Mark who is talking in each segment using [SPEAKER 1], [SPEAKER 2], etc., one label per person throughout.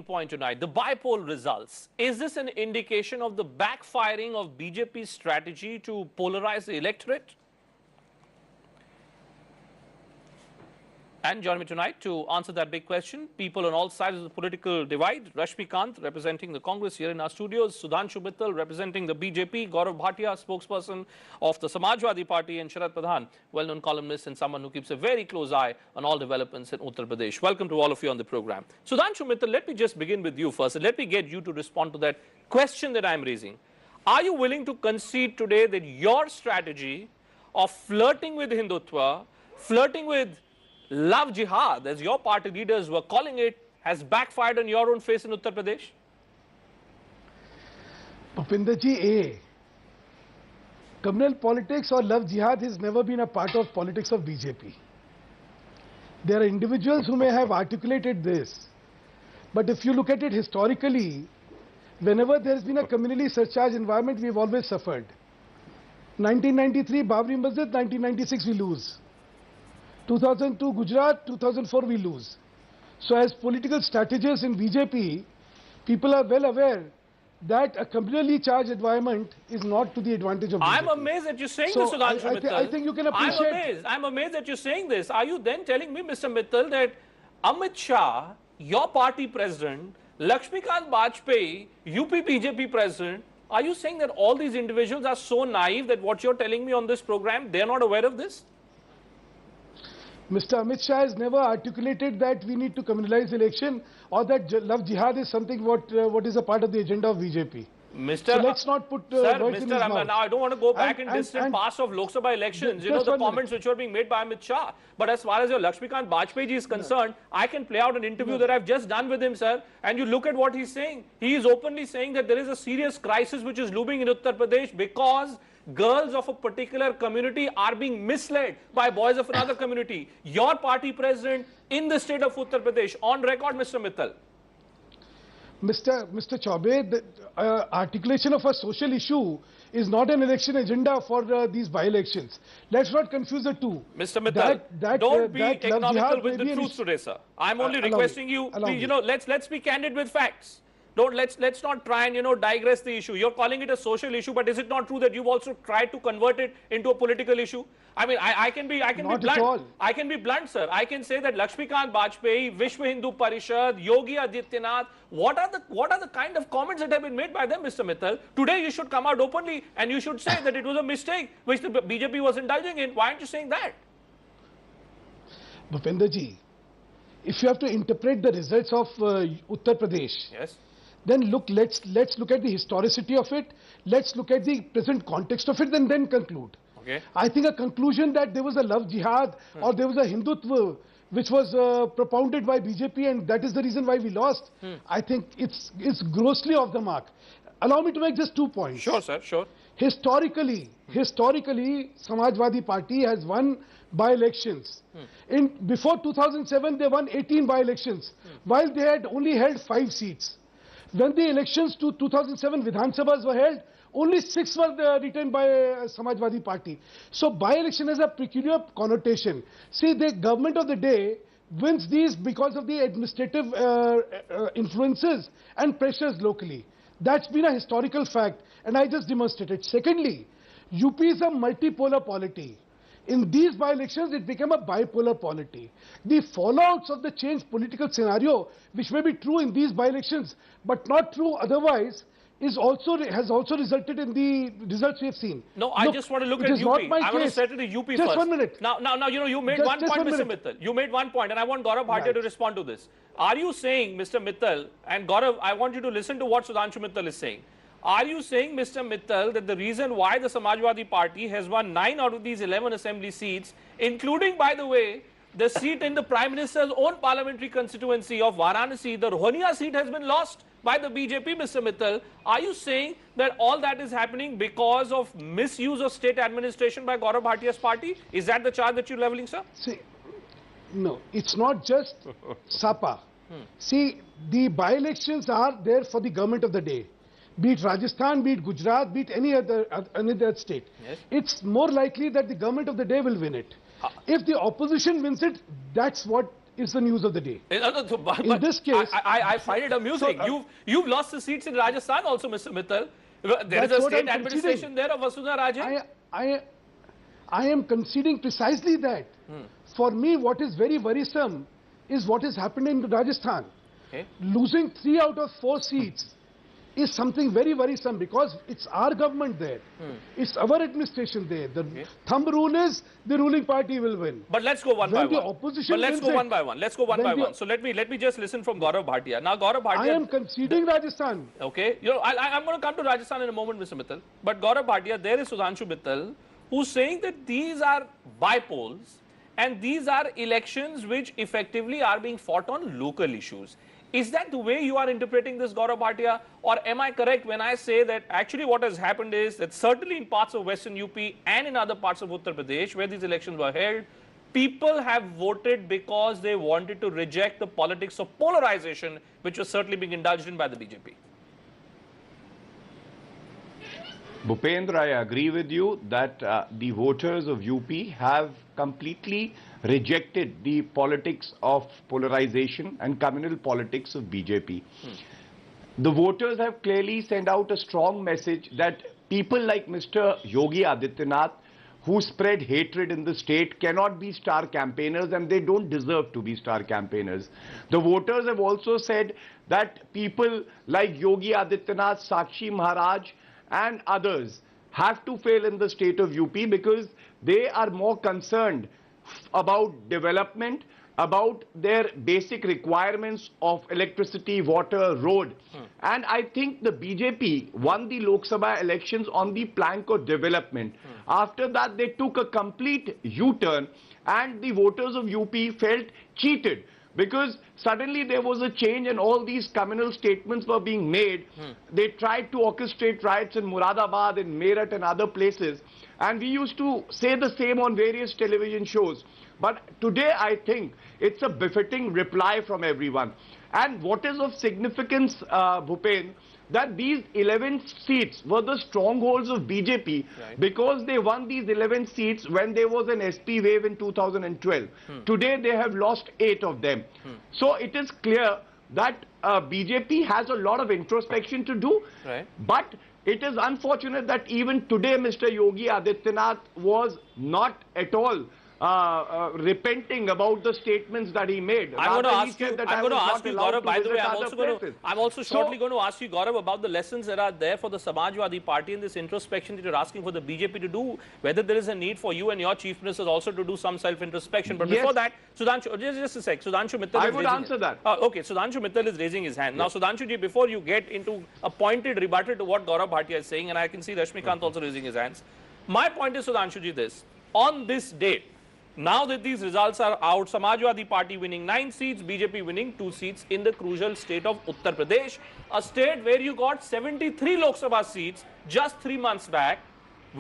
[SPEAKER 1] point tonight, the bypoll results. Is this an indication of the backfiring of BJP's strategy to polarize the electorate? And joining me tonight to answer that big question, people on all sides of the political divide. Rashmi Kant, representing the Congress here in our studios. Sudhanshu Mittal, representing the BJP. Gaurav Bhatia, spokesperson of the Samajwadi Party. And Sharad Pradhan, well-known columnist and someone who keeps a very close eye on all developments in Uttar Pradesh. Welcome to all of you on the program. Sudhanshu Mittal, let me just begin with you first. And let me get you to respond to that question that I'm raising. Are you willing to concede today that your strategy of flirting with Hindutva, flirting with love jihad, as your party leaders were calling it, has backfired on your own face in Uttar Pradesh?
[SPEAKER 2] Bhupinder communal politics or love jihad has never been a part of politics of BJP. There are individuals who may have articulated this, but if you look at it historically, whenever there has been a communally surcharged environment, we've always suffered. 1993, Babri Masjid, 1996 we lose. 2002 Gujarat, 2004 we lose. So as political strategists in BJP, people are well aware that a communally charged environment is not to the advantage of BJP.
[SPEAKER 1] I'm amazed that you're saying this, Sudhanshu Mittal.
[SPEAKER 2] I think you can appreciate...
[SPEAKER 1] I'm amazed that you're saying this. Are you then telling me, Mr. Mittal, that Amit Shah, your party president, Lakshmikant Bajpayee, UP BJP president, are you saying that all these individuals are so naive that what you're telling me on this program, they're not aware of this?
[SPEAKER 2] Mr. Amit Shah has never articulated that we need to communalize election or that love jihad is something what is a part of the agenda of BJP.
[SPEAKER 1] So
[SPEAKER 2] let's not put words in his mouth.
[SPEAKER 1] Now I don't want to go back in distant past of Lok Sabha elections, you know, the comments which were being made by Amit Shah. But as far as your Lakshmikant Bajpayee ji is concerned, I can play out an interview that I've just done with him, sir, and you look at what he's saying. He is openly saying that there is a serious crisis which is looming in Uttar Pradesh because girls of a particular community are being misled by boys of another community. Your party president in the state of Uttar Pradesh, on record, Mr. Mittal.
[SPEAKER 2] Mr. Chaubey, the articulation of a social issue is not an election agenda for these by-elections. Let's not confuse the two.
[SPEAKER 1] Mr. Mittal, don't be economical with the truth today, sir. I'm only requesting you, please, you know, let's be candid with facts. Let's not try and, digress the issue. You're calling it a social issue, but is it not true that you've also tried to convert it into a political issue? I mean, I can be blunt. I can be blunt, sir. I can say that Lakshmikant Bajpayee, Vishwa Hindu Parishad, Yogi Adityanath, what are the kind of comments that have been made by them, Mr. Mittal? Today you should come out openly and you should say that it was a mistake which the BJP was indulging in. Why aren't you saying that?
[SPEAKER 2] Bhupinder ji, if you have to interpret the results of Uttar Pradesh,
[SPEAKER 1] yes,
[SPEAKER 2] then let's look at the historicity of it. Let's look at the present context of it and then conclude.
[SPEAKER 1] Okay.
[SPEAKER 2] I think a conclusion that there was a love jihad or there was a Hindutva which was propounded by BJP and that is the reason why we lost, I think it's grossly off the mark. Allow me to make just 2 points.
[SPEAKER 1] Sure, sir, sure.
[SPEAKER 2] Historically, Samajwadi Party has won by-elections. Before 2007, they won 18 by-elections, while they had only held 5 seats. When the elections to 2007 Vidhan Sabhas were held, only 6 were retained by Samajwadi Party. So by-election has a peculiar connotation. See, the government of the day wins these because of the administrative influences and pressures locally. That's been a historical fact, and I just demonstrated. Secondly, UP is a multipolar polity. In these by-elections, it became a bipolar polity. The fallouts of the changed political scenario, which may be true in these by-elections, but not true otherwise, has also resulted in the results we have seen.
[SPEAKER 1] No, I just want to look at UP. I want to settle the UP first.
[SPEAKER 2] Just 1 minute.
[SPEAKER 1] Now, you made one point, Mr. Mittal. You made one point, and I want Gaurav Bhatia to respond to this. Are you saying, Mr. Mittal, and Gaurav, I want you to listen to what Sudhanshu Mittal is saying. Are you saying, Mr. Mittal, that the reason why the Samajwadi Party has won 9 out of these 11 assembly seats, including, by the way, the seat in the Prime Minister's own parliamentary constituency of Varanasi, the Rohania seat has been lost by the BJP, Mr. Mittal. Are you saying that all that is happening because of misuse of state administration by Gaurav Bhatia's party? Is that the charge that you're leveling, sir?
[SPEAKER 2] See, no, it's not just SAPA. See, the by-elections are there for the government of the day. Be it Rajasthan, be it Gujarat, be it any other state.
[SPEAKER 1] Yes.
[SPEAKER 2] It's more likely that the government of the day will win it. If the opposition wins it, that's what is the news of the day.
[SPEAKER 1] But
[SPEAKER 2] In this case,
[SPEAKER 1] I find it amusing. You've lost the seats in Rajasthan also, Mr. Mittal. There is
[SPEAKER 2] That's
[SPEAKER 1] a
[SPEAKER 2] what
[SPEAKER 1] state
[SPEAKER 2] I'm
[SPEAKER 1] administration
[SPEAKER 2] conceding.
[SPEAKER 1] there of Vasudha Raje.
[SPEAKER 2] I am conceding precisely that. For me, what is very worrisome is what has happened in Rajasthan.
[SPEAKER 1] Okay.
[SPEAKER 2] Losing 3 out of 4 seats is something very worrisome because it's our government there. It's our administration there. The thumb rule is the ruling party will win.
[SPEAKER 1] But let's go one by
[SPEAKER 2] When the
[SPEAKER 1] one.
[SPEAKER 2] opposition
[SPEAKER 1] But let's
[SPEAKER 2] wins
[SPEAKER 1] go
[SPEAKER 2] it,
[SPEAKER 1] one by one. Let's go one
[SPEAKER 2] when
[SPEAKER 1] by
[SPEAKER 2] the-
[SPEAKER 1] one. So let me just listen from Gaurav Bhatia. Now, Gaurav Bhatia.
[SPEAKER 2] I am conceding Rajasthan.
[SPEAKER 1] Okay, I'm going to come to Rajasthan in a moment, Mr. Mittal. But Gaurav Bhatia, there is Sudhanshu Mittal, who's saying that these are bipoles and these are elections which effectively are being fought on local issues. Is that the way you are interpreting this, Gaurav Bhatia? Or am I correct when I say that actually what has happened is that certainly in parts of Western UP and in other parts of Uttar Pradesh where these elections were held, people have voted because they wanted to reject the politics of polarization, which was certainly being indulged in by the BJP.
[SPEAKER 3] Bhupendra, I agree with you that the voters of UP have completely rejected the politics of polarization and communal politics of BJP. The voters have clearly sent out a strong message that people like Mr. Yogi Adityanath, who spread hatred in the state, cannot be star campaigners and they don't deserve to be star campaigners. The voters have also said that people like Yogi Adityanath, Sakshi Maharaj and others have to fail in the state of UP because they are more concerned about development, about their basic requirements of electricity, water, road. And I think the BJP won the Lok Sabha elections on the plank of development. After that, they took a complete U-turn and the voters of UP felt cheated because suddenly there was a change and all these communal statements were being made. They tried to orchestrate riots in Muradabad, in Meerut and other places. And we used to say the same on various television shows. But today I think it's a befitting reply from everyone. And what is of significance, Bhupen, that these 11 seats were the strongholds of BJP because they won these 11 seats when there was an SP wave in 2012. Today they have lost 8 of them. So it is clear that BJP has a lot of introspection to do. But it is unfortunate that even today Mr. Yogi Adityanath was not at all repenting about the statements that he made.
[SPEAKER 1] I'm going to ask you, Gaurav, by the way, I'm also shortly going to ask you, Gaurav, about the lessons that are there for the Samajwadi Party in this introspection that you're asking for the BJP to do, whether there is a need for you and your chief ministers also to do some self-introspection. But before that, Sudhanshu, just a sec, Sudhanshu Mittal
[SPEAKER 3] I would answer that.
[SPEAKER 1] Okay, Sudhanshu Mittal is raising his hand. Now, Sudhanshu ji, before you get into a pointed rebuttal to what Gaurav Bhatia is saying, and I can see Rashmikant also raising his hands, my point is, Sudhanshu ji, this, on this date, now that these results are out, Samajwadi Party winning 9 seats, BJP winning 2 seats in the crucial state of Uttar Pradesh, a state where you got 73 Lok Sabha seats just 3 months back,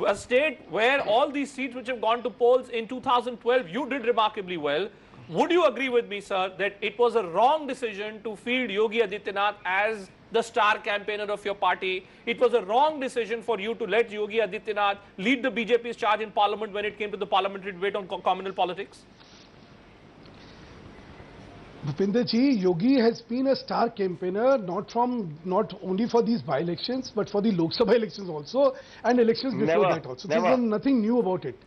[SPEAKER 1] a state where all these seats which have gone to polls in 2012, you did remarkably well. Would you agree with me, sir, that it was a wrong decision to field Yogi Adityanath as the star campaigner of your party? It was a wrong decision for you to let Yogi Adityanath lead the BJP's charge in parliament when it came to the parliamentary debate on communal politics?
[SPEAKER 2] Bhupinder ji, Yogi has been a star campaigner not only for these by-elections but for the Lok Sabha elections also and elections before that also. There's nothing new about it.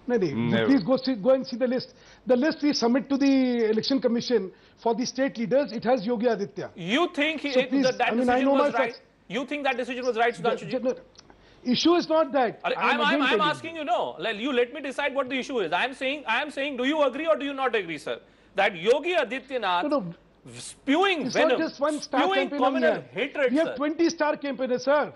[SPEAKER 2] No. Please go and see the list. The list we submit to the Election Commission for the state leaders, it has Yogi Adityanath.
[SPEAKER 1] You think that decision was right? You think that decision was right, Sudhanshu ji?
[SPEAKER 2] Issue is not that.
[SPEAKER 1] I'm asking you, no. You let me decide what the issue is. I am saying, do you agree or do you not agree, sir? That Yogi Adityanath spewing venom,
[SPEAKER 2] not just one star
[SPEAKER 1] spewing communal hatred,
[SPEAKER 2] we have 20 star campaigners, sir.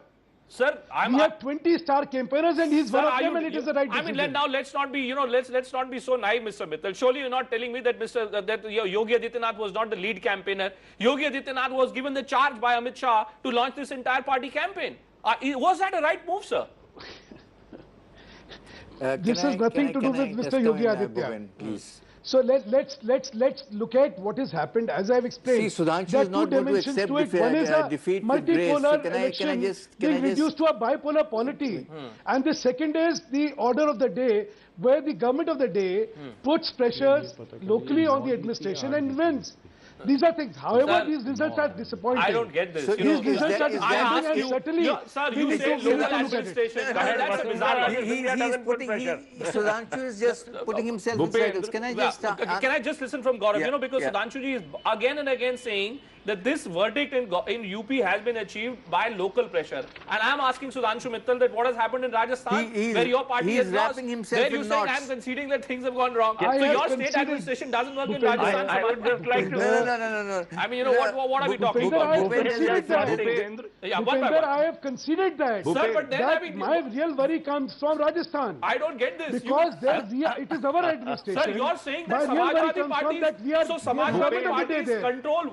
[SPEAKER 1] Sir,
[SPEAKER 2] we have 20 star campaigners and he's one of them and it is the right decision.
[SPEAKER 1] I mean, now let's not be, let's not be so naive, Mr. Mittal. Surely you're not telling me that Yogi Adityanath was not the lead campaigner. Yogi Adityanath was given the charge by Amit Shah to launch this entire party campaign. Was that a right move, sir?
[SPEAKER 2] This has nothing to do with Mr. Yogi Adityanath.
[SPEAKER 4] Please.
[SPEAKER 2] So let's look at what has happened. As I've explained,
[SPEAKER 4] See, Sudhanshu
[SPEAKER 2] there are
[SPEAKER 4] is not
[SPEAKER 2] two
[SPEAKER 4] going to
[SPEAKER 2] dimensions
[SPEAKER 4] accept
[SPEAKER 2] to it. One is a
[SPEAKER 4] defeat with grace.
[SPEAKER 2] multipolar
[SPEAKER 4] So can I
[SPEAKER 2] election
[SPEAKER 4] just
[SPEAKER 2] being reduced to a bipolar polity, and the second is the order of the day, where the government of the day puts pressures locally on the administration and wins. These are things. However,
[SPEAKER 1] Sir,
[SPEAKER 2] these results are disappointing.
[SPEAKER 1] I don't get this.
[SPEAKER 4] So
[SPEAKER 1] You
[SPEAKER 2] These
[SPEAKER 1] know,
[SPEAKER 2] results are
[SPEAKER 4] is that-
[SPEAKER 1] I
[SPEAKER 2] disappointing,
[SPEAKER 1] ask
[SPEAKER 2] and
[SPEAKER 1] you,
[SPEAKER 2] certainly
[SPEAKER 1] sir,
[SPEAKER 2] we
[SPEAKER 1] you
[SPEAKER 2] need
[SPEAKER 1] say
[SPEAKER 2] to
[SPEAKER 1] local
[SPEAKER 2] look at it.
[SPEAKER 1] administration. That's a bizarre
[SPEAKER 4] Sudhanshu is just putting himself in circles. Can I just...
[SPEAKER 1] Can I just listen from Gaurav?
[SPEAKER 4] Yeah,
[SPEAKER 1] You know, because
[SPEAKER 4] yeah.
[SPEAKER 1] Sudhanshu ji is again and again saying that this verdict in UP has been achieved by local pressure. And I'm asking Sudhanshu Mittal that what has happened in Rajasthan,
[SPEAKER 4] He is-
[SPEAKER 1] where your party
[SPEAKER 4] he
[SPEAKER 1] has
[SPEAKER 4] is
[SPEAKER 1] lost.
[SPEAKER 4] wrapping himself
[SPEAKER 1] There you
[SPEAKER 4] in
[SPEAKER 1] saying
[SPEAKER 4] knots.
[SPEAKER 1] I'm conceding that things have gone wrong.
[SPEAKER 2] I
[SPEAKER 1] So
[SPEAKER 2] have
[SPEAKER 1] your state
[SPEAKER 2] conceded-
[SPEAKER 1] administration doesn't work in
[SPEAKER 2] Bhupendra,
[SPEAKER 1] Rajasthan.
[SPEAKER 5] I would just like to
[SPEAKER 4] No.
[SPEAKER 1] I mean, you know, what are we talking
[SPEAKER 2] Bhupendra, I
[SPEAKER 1] about?
[SPEAKER 2] have conceded that.
[SPEAKER 3] Bhupendra,
[SPEAKER 1] Yeah, one by
[SPEAKER 2] Bhupendra,
[SPEAKER 1] one.
[SPEAKER 2] I have conceded that.
[SPEAKER 1] Sir, but then I
[SPEAKER 2] That
[SPEAKER 1] mean,
[SPEAKER 2] my real worry comes from Rajasthan.
[SPEAKER 1] I don't get this.
[SPEAKER 2] Because there it is our administration.
[SPEAKER 1] Sir, you're saying
[SPEAKER 2] My
[SPEAKER 1] that
[SPEAKER 2] real worry
[SPEAKER 1] Samajwadi
[SPEAKER 2] comes from
[SPEAKER 1] Party,
[SPEAKER 2] that we are
[SPEAKER 1] so
[SPEAKER 2] government
[SPEAKER 1] Samajwadi
[SPEAKER 2] of the day
[SPEAKER 1] Party's
[SPEAKER 2] there.
[SPEAKER 1] control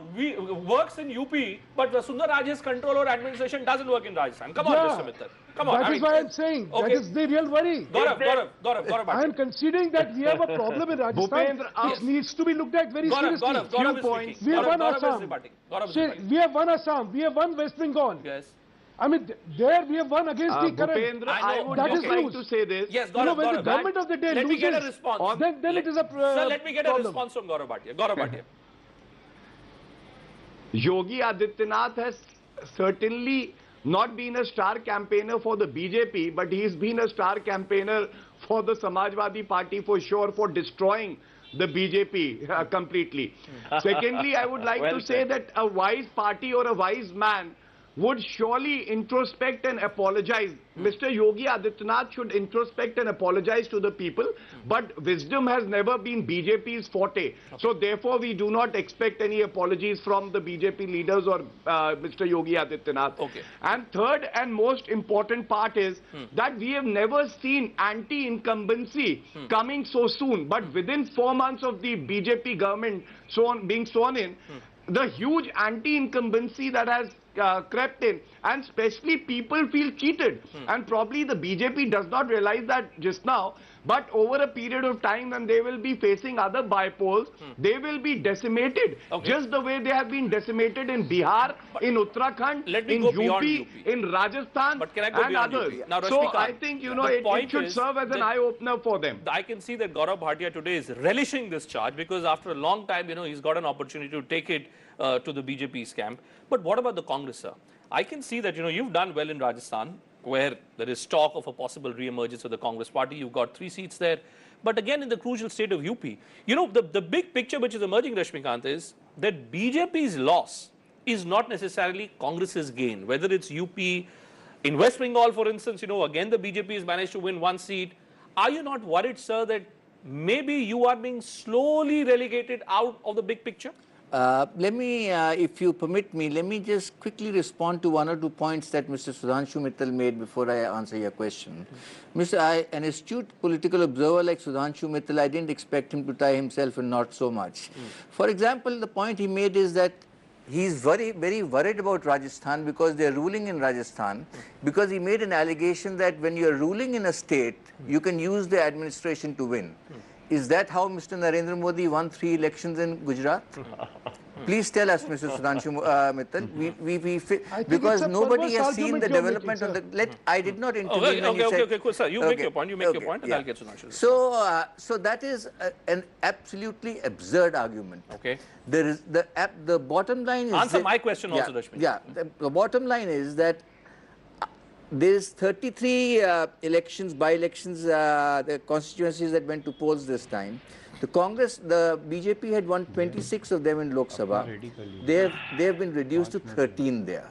[SPEAKER 1] works in UP, but the Sundar Raje's control or administration doesn't work in Rajasthan. Come on,
[SPEAKER 2] Yeah.
[SPEAKER 1] Mr. Mittal. Come on.
[SPEAKER 2] That
[SPEAKER 1] I
[SPEAKER 2] is
[SPEAKER 1] mean,
[SPEAKER 2] why I'm saying that
[SPEAKER 1] okay.
[SPEAKER 2] is the real worry.
[SPEAKER 1] Gaurav
[SPEAKER 2] I
[SPEAKER 1] Bhatia.
[SPEAKER 2] am conceding that we have a problem in Rajasthan
[SPEAKER 3] Bhupendra,
[SPEAKER 2] which needs to be looked at very seriously.
[SPEAKER 1] Gaurav is
[SPEAKER 3] points.
[SPEAKER 1] speaking.
[SPEAKER 2] We have won
[SPEAKER 1] Gaurav is
[SPEAKER 2] Assam.
[SPEAKER 1] rebutting. Gaurav is
[SPEAKER 2] See,
[SPEAKER 1] rebutting.
[SPEAKER 2] we have won Assam, we have won West Bengal.
[SPEAKER 1] Yes.
[SPEAKER 2] I mean, there we have won against the current.
[SPEAKER 3] Bhupendra,
[SPEAKER 1] I
[SPEAKER 3] I
[SPEAKER 1] know.
[SPEAKER 3] would
[SPEAKER 2] That
[SPEAKER 3] just
[SPEAKER 2] is
[SPEAKER 3] like
[SPEAKER 2] news.
[SPEAKER 3] to say this.
[SPEAKER 1] Yes,
[SPEAKER 2] You know,
[SPEAKER 1] Gaurav,
[SPEAKER 2] when the
[SPEAKER 1] Gaurav.
[SPEAKER 2] government of the day
[SPEAKER 1] Let me get a
[SPEAKER 2] loses,
[SPEAKER 1] response.
[SPEAKER 2] then it is a
[SPEAKER 1] Sir, let me get a
[SPEAKER 2] problem.
[SPEAKER 1] response from Gaurav Bhatia. Gaurav Bhatia.
[SPEAKER 3] Yogi Adityanath has certainly not been a star campaigner for the BJP, but he's been a star campaigner for the Samajwadi Party for sure, for destroying the BJP completely. Secondly, I would like to say that a wise party or a wise man would surely introspect and apologize. Mr. Yogi Adityanath should introspect and apologize to the people, but wisdom has never been BJP's forte. So therefore, we do not expect any apologies from the BJP leaders or Mr. Yogi Adityanath.
[SPEAKER 1] Okay.
[SPEAKER 3] And third and most important part is that we have never seen anti-incumbency coming so soon, but within 4 months of the BJP government being sworn in, the huge anti-incumbency that has crept in, and especially people feel cheated, and probably the BJP does not realize that just now, but over a period of time when they will be facing other bypolls, they will be decimated,
[SPEAKER 1] Okay.
[SPEAKER 3] just the way they have been decimated in Bihar, in Uttarakhand,
[SPEAKER 1] Let me
[SPEAKER 3] in
[SPEAKER 1] go beyond
[SPEAKER 3] UP,
[SPEAKER 1] UP.
[SPEAKER 3] in Rajasthan,
[SPEAKER 1] But can I go
[SPEAKER 3] and
[SPEAKER 1] beyond
[SPEAKER 3] others.
[SPEAKER 1] UP? Now,
[SPEAKER 3] So
[SPEAKER 1] Rashmikant,
[SPEAKER 3] I think, you know,
[SPEAKER 1] the
[SPEAKER 3] it
[SPEAKER 1] point
[SPEAKER 3] should
[SPEAKER 1] is
[SPEAKER 3] serve as an
[SPEAKER 1] that
[SPEAKER 3] eye-opener for them.
[SPEAKER 1] I can see that Gaurav Bhatia today is relishing this charge because after a long time, you know, he's got an opportunity to take it to the BJP's camp. But what about the Congress, sir? I can see that, you know, you've done well in Rajasthan, where there is talk of a possible re-emergence of the Congress party. You've got 3 seats there. But again, in the crucial state of UP, you know, the big picture which is emerging, Rashmikant, is that BJP's loss is not necessarily Congress's gain. Whether it's UP, in West Bengal, for instance, you know, again, the BJP has managed to win 1 seat. Are you not worried, sir, that maybe you are being slowly relegated out of the big picture?
[SPEAKER 4] Let me, if you permit me, let me just quickly respond to 1 or 2 points that Mr. Sudhanshu Mittal made before I answer your question. An astute political observer like Sudhanshu Mittal, I didn't expect him to tie himself in knots so much. For example, the point he made is that he's very worried about Rajasthan because they're ruling in Rajasthan, because he made an allegation that when you're ruling in a state, you can use the administration to win. Is that how Mr. Narendra Modi won 3 elections in Gujarat? Please tell us, Mr. Sudhanshu Mittal. Because
[SPEAKER 2] it's a
[SPEAKER 4] nobody
[SPEAKER 2] perverse
[SPEAKER 4] has seen
[SPEAKER 2] argument
[SPEAKER 4] the
[SPEAKER 2] you're
[SPEAKER 4] development
[SPEAKER 2] making,
[SPEAKER 4] on the... I did not intervene
[SPEAKER 1] Okay,
[SPEAKER 4] when you said...
[SPEAKER 1] okay, cool, sir. You make your point, and I'll get Sudhanshu.
[SPEAKER 4] So that is an absolutely absurd argument.
[SPEAKER 1] Okay.
[SPEAKER 4] There is the bottom line is...
[SPEAKER 1] Answer
[SPEAKER 4] that-
[SPEAKER 1] my question also, Rashmi.
[SPEAKER 4] Yeah, the bottom line is that there's 33 elections, by-elections, the constituencies that went to polls this time. The Congress, the BJP had won 26 of them in Lok Sabha. They have been reduced to 13 there.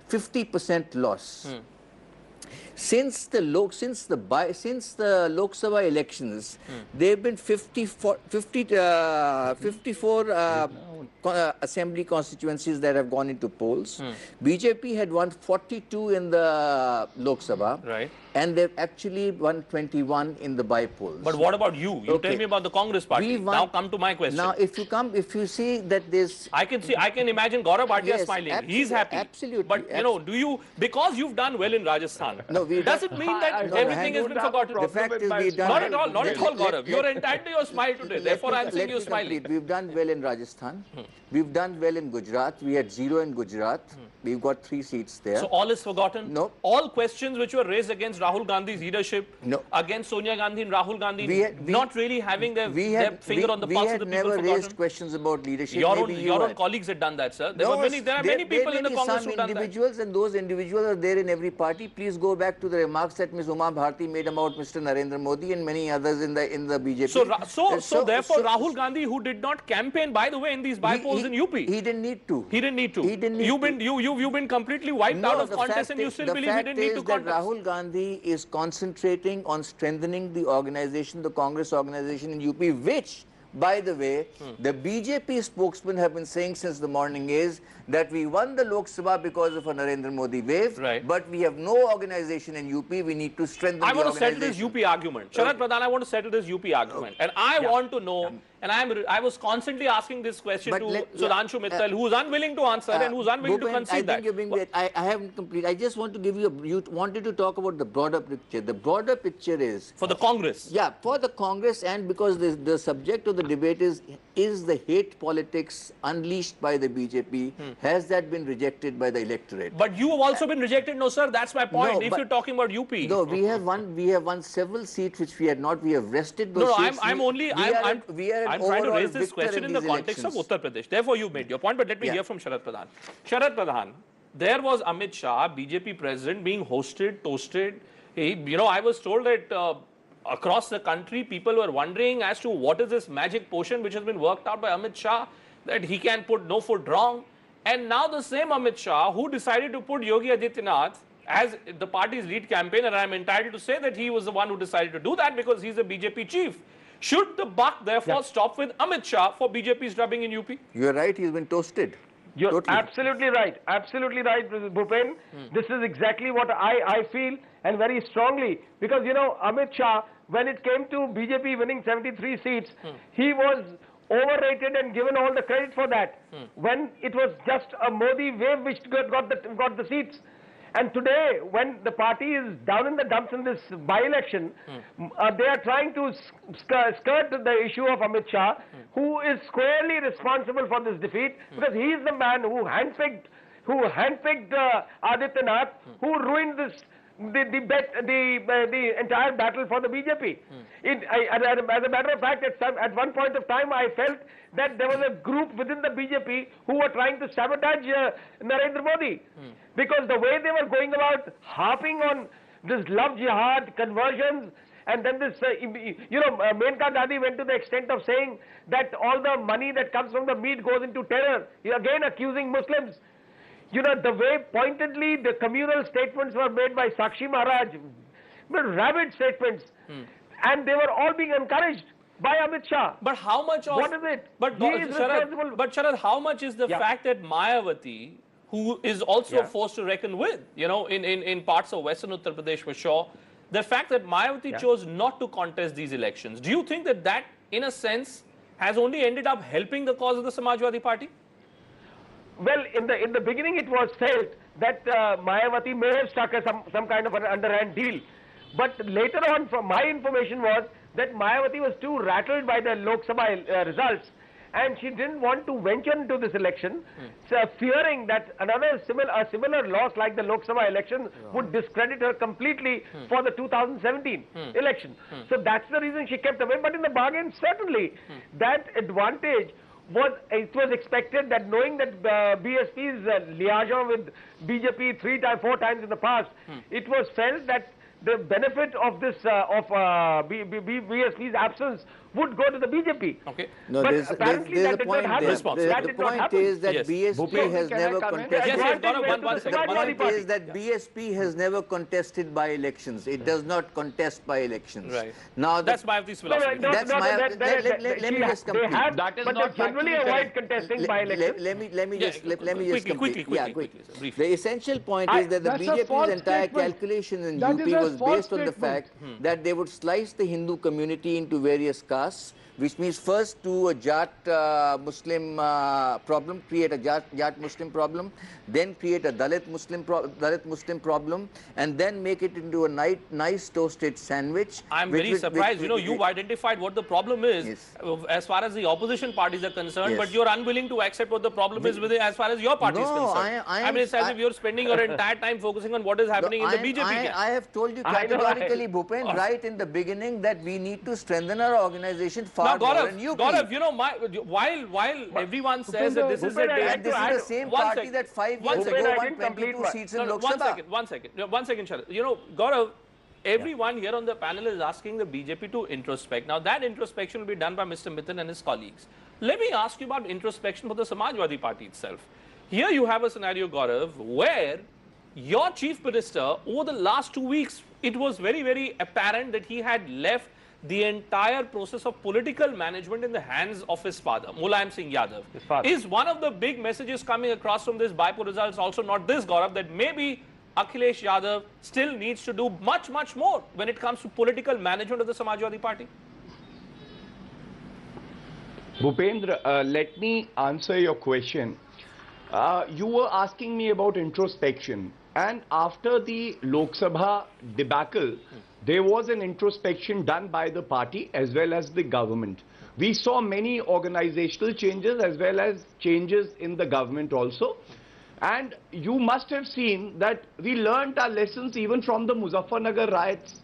[SPEAKER 4] 50% loss. Since the Lok Sabha elections, there have been 54 assembly constituencies that have gone into polls. BJP had won 42 in the Lok Sabha.
[SPEAKER 1] Right.
[SPEAKER 4] And they've actually won 21 in the by-polls.
[SPEAKER 1] But what about you? You tell me about the Congress party. Now come to my question.
[SPEAKER 4] Now, if you see that there's...
[SPEAKER 1] I can imagine Gaurav Bhatia
[SPEAKER 4] Yes,
[SPEAKER 1] smiling. He's happy.
[SPEAKER 4] absolutely,
[SPEAKER 1] But, you know, because you've done well in Rajasthan,
[SPEAKER 4] No,
[SPEAKER 1] does it mean that everything has been forgotten?
[SPEAKER 4] The fact is we've done...
[SPEAKER 1] Not at all, Gaurav. You're entitled to your smile today. Therefore, I'm saying you're smiling.
[SPEAKER 4] We've done well in Rajasthan. We've done well in Gujarat. We had 0 in Gujarat. We've got 3 seats there.
[SPEAKER 1] So all is forgotten?
[SPEAKER 4] No.
[SPEAKER 1] All questions which were raised against Rahul Gandhi's leadership,
[SPEAKER 4] No.
[SPEAKER 1] against Sonia Gandhi and Rahul Gandhi, not really having their finger on the pulse of the people,
[SPEAKER 4] We had never
[SPEAKER 1] forgotten?
[SPEAKER 4] raised questions about leadership.
[SPEAKER 1] Your own colleagues had done that, sir. There are many people in the Congress who done that.
[SPEAKER 4] Individuals, and those individuals are there in every party. Please go back to the remarks that Ms. Uma Bharti made about Mr. Narendra Modi and many others in the BJP.
[SPEAKER 1] So therefore, Rahul Gandhi, who did not campaign, by the way, in these by-polls in UP.
[SPEAKER 4] He didn't need to.
[SPEAKER 1] He didn't need to.
[SPEAKER 4] He didn't need
[SPEAKER 1] You've been completely wiped out of contest, and you still believe he didn't need to contest.
[SPEAKER 4] Rahul Gandhi is concentrating on strengthening the organization, the Congress organization in UP, which, by the way, the BJP spokesman have been saying since the morning is that we won the Lok Sabha because of a Narendra Modi wave, but we have no organization in UP. We need to strengthen the organization.
[SPEAKER 1] I want to settle this UP argument. Sharad Pradhan, I want to settle this UP argument. And I want to know, and I was constantly asking this question to Sudhanshu Mittal, who's unwilling to answer and who's unwilling to concede that.
[SPEAKER 4] I haven't completed. I just want to give you you wanted to talk about the broader picture. The broader picture is...
[SPEAKER 1] For the Congress.
[SPEAKER 4] Yeah, for the Congress, and because the subject of the debate is the hate politics unleashed by the BJP, has that been rejected by the electorate?
[SPEAKER 1] But you have also been rejected, no sir, that's my point, if you're talking about UP.
[SPEAKER 4] No, we have won several seats which we had not. We have rested those seats.
[SPEAKER 1] I'm trying to raise this question in the context of Uttar Pradesh. Therefore, you made your point, but let me hear from Sharad Pradhan. Sharad Pradhan, there was Amit Shah, BJP president, being hosted, toasted. I was told that across the country, people were wondering as to what is this magic potion which has been worked out by Amit Shah, that he can put no foot wrong. And now the same Amit Shah, who decided to put Yogi Adityanath as the party's lead campaigner, and I'm entitled to say that he was the one who decided to do that because he's a BJP chief. Should the buck therefore stop with Amit Shah for BJP's drubbing in UP?
[SPEAKER 4] You're right, he's been toasted.
[SPEAKER 5] You're
[SPEAKER 4] totally.
[SPEAKER 5] Absolutely right. Absolutely right, Bhupen. This is exactly what I feel, and very strongly. Because, Amit Shah, when it came to BJP winning 73 seats, he was overrated and given all the credit for that. When it was just a Modi wave which got the seats. And today, when the party is down in the dumps in this by-election, they are trying to skirt the issue of Amit Shah, who is squarely responsible for this defeat, because he is the man who handpicked Adityanath, who ruined the entire battle for the BJP. As a matter of fact, at one point of time, I felt that there was a group within the BJP who were trying to sabotage Narendra Modi. Because the way they were going about harping on this love jihad, conversions, and then this, Menka Gandhi went to the extent of saying that all the money that comes from the meat goes into terror, again accusing Muslims. The way pointedly the communal statements were made by Sakshi Maharaj, rabid statements, and they were all being encouraged by Amit Shah.
[SPEAKER 1] But how much of...
[SPEAKER 5] What is it?
[SPEAKER 1] But Sharad, how much is the fact that Mayawati, who is also a force to reckon with, in parts of Western Uttar Pradesh for sure, the fact that Mayawati chose not to contest these elections, do you think that in a sense, has only ended up helping the cause of the Samajwadi Party?
[SPEAKER 5] Well, in the beginning it was felt that Mayawati may have struck some kind of an underhand deal. But later on, from my information was that Mayawati was too rattled by the Lok Sabha results, and she didn't want to venture into this election, fearing that a similar loss like the Lok Sabha election would discredit her completely for the 2017 election. So that's the reason she kept away. But in the bargain, certainly, that advantage it was expected that, knowing that BSP's liaison with BJP 4 times in the past, it was felt that the benefit of this BSP's absence would go to the BJP.
[SPEAKER 1] Okay.
[SPEAKER 4] No,
[SPEAKER 5] But
[SPEAKER 4] there's
[SPEAKER 5] apparently
[SPEAKER 4] a
[SPEAKER 5] that did not
[SPEAKER 4] point
[SPEAKER 5] happen.
[SPEAKER 4] there.
[SPEAKER 1] Response.
[SPEAKER 5] That
[SPEAKER 4] The
[SPEAKER 5] did not
[SPEAKER 4] point
[SPEAKER 5] happen.
[SPEAKER 4] is that
[SPEAKER 1] Yes.
[SPEAKER 4] BSP
[SPEAKER 3] Bhupen,
[SPEAKER 4] has
[SPEAKER 3] can I
[SPEAKER 4] never
[SPEAKER 3] come in?
[SPEAKER 4] contested.
[SPEAKER 1] Yes, yes,
[SPEAKER 5] Advantage
[SPEAKER 1] Gaurav,
[SPEAKER 5] went to
[SPEAKER 1] one
[SPEAKER 5] the
[SPEAKER 1] second,
[SPEAKER 5] Samajwadi
[SPEAKER 1] one
[SPEAKER 4] Point
[SPEAKER 5] Party.
[SPEAKER 4] is that BSP has never contested by elections. It does not contest by elections.
[SPEAKER 1] Right.
[SPEAKER 4] Now
[SPEAKER 1] That's Mayawati's
[SPEAKER 5] No, no,
[SPEAKER 1] philosophy.
[SPEAKER 5] no,
[SPEAKER 4] That's
[SPEAKER 5] no,
[SPEAKER 4] my-
[SPEAKER 5] that-
[SPEAKER 4] let me just
[SPEAKER 5] they
[SPEAKER 4] complete.
[SPEAKER 5] have,
[SPEAKER 3] That is
[SPEAKER 5] but
[SPEAKER 3] not
[SPEAKER 5] they generally
[SPEAKER 3] factually
[SPEAKER 5] avoid
[SPEAKER 3] correct.
[SPEAKER 5] contesting by elections.
[SPEAKER 4] Let me
[SPEAKER 1] Yeah,
[SPEAKER 4] just complete.
[SPEAKER 1] quickly,
[SPEAKER 4] Yeah,
[SPEAKER 1] quickly,
[SPEAKER 4] quick.
[SPEAKER 1] sir, briefly.
[SPEAKER 4] The essential point
[SPEAKER 5] I-
[SPEAKER 4] is that the
[SPEAKER 2] That's a
[SPEAKER 4] BJP's
[SPEAKER 2] false
[SPEAKER 4] entire
[SPEAKER 2] statement.
[SPEAKER 4] calculation in
[SPEAKER 2] That
[SPEAKER 4] UP
[SPEAKER 2] is a
[SPEAKER 4] was
[SPEAKER 2] false
[SPEAKER 4] based on the
[SPEAKER 2] statement.
[SPEAKER 4] fact that they would slice the Hindu community into various castes, which means first do a Jat Muslim problem, create a Jat Muslim problem, then create a Dalit Muslim problem, and then make it into a nice toasted sandwich.
[SPEAKER 1] I'm very surprised. You know, you've identified what the problem is
[SPEAKER 4] Yes.
[SPEAKER 1] as far as the opposition parties are concerned,
[SPEAKER 4] Yes.
[SPEAKER 1] but you're unwilling to accept what the problem is with it as far as your party is
[SPEAKER 4] No,
[SPEAKER 1] concerned.
[SPEAKER 4] I
[SPEAKER 1] mean, it's as
[SPEAKER 4] am-
[SPEAKER 1] if you're spending your entire time focusing on what is happening in the BJP camp.
[SPEAKER 4] I have told you
[SPEAKER 5] I know,
[SPEAKER 4] categorically, Bhupen, right in the beginning that we need to strengthen our organization far
[SPEAKER 1] Now,
[SPEAKER 4] more
[SPEAKER 1] Gaurav,
[SPEAKER 4] than UP.
[SPEAKER 1] Gaurav, you know, while everyone says that this is a
[SPEAKER 5] Bhupen, I-
[SPEAKER 4] And this is the same
[SPEAKER 1] One
[SPEAKER 4] party
[SPEAKER 1] second.
[SPEAKER 4] that 5
[SPEAKER 1] One
[SPEAKER 4] years
[SPEAKER 1] second.
[SPEAKER 4] ago
[SPEAKER 5] I
[SPEAKER 4] won
[SPEAKER 5] didn't complete
[SPEAKER 4] 22
[SPEAKER 5] my-
[SPEAKER 4] seats in
[SPEAKER 1] No, no,
[SPEAKER 4] Lok
[SPEAKER 1] one
[SPEAKER 4] Sabha.
[SPEAKER 1] second, one second. Yeah, one second, Sharad. You know, Gaurav, everyone here on the panel is asking the BJP to introspect. Now, that introspection will be done by Mr. Mithun and his colleagues. Let me ask you about introspection for the Samajwadi Party itself. Here you have a scenario, Gaurav, where your chief minister, over the last 2 weeks, it was very, very apparent that he had left the entire process of political management in the hands of his father, Mulayam Singh Yadav.
[SPEAKER 5] father.
[SPEAKER 1] Is one of the big messages coming across from this BIPO results also not this, Gaurav, that maybe Akhilesh Yadav still needs to do much, much more when it comes to political management of the Samajwadi Party?
[SPEAKER 3] Bhupendra, let me answer your question. You were asking me about introspection, and after the Lok Sabha debacle, there was an introspection done by the party as well as the government. We saw many organizational changes as well as changes in the government also. And you must have seen that we learnt our lessons even from the Muzaffarnagar riots.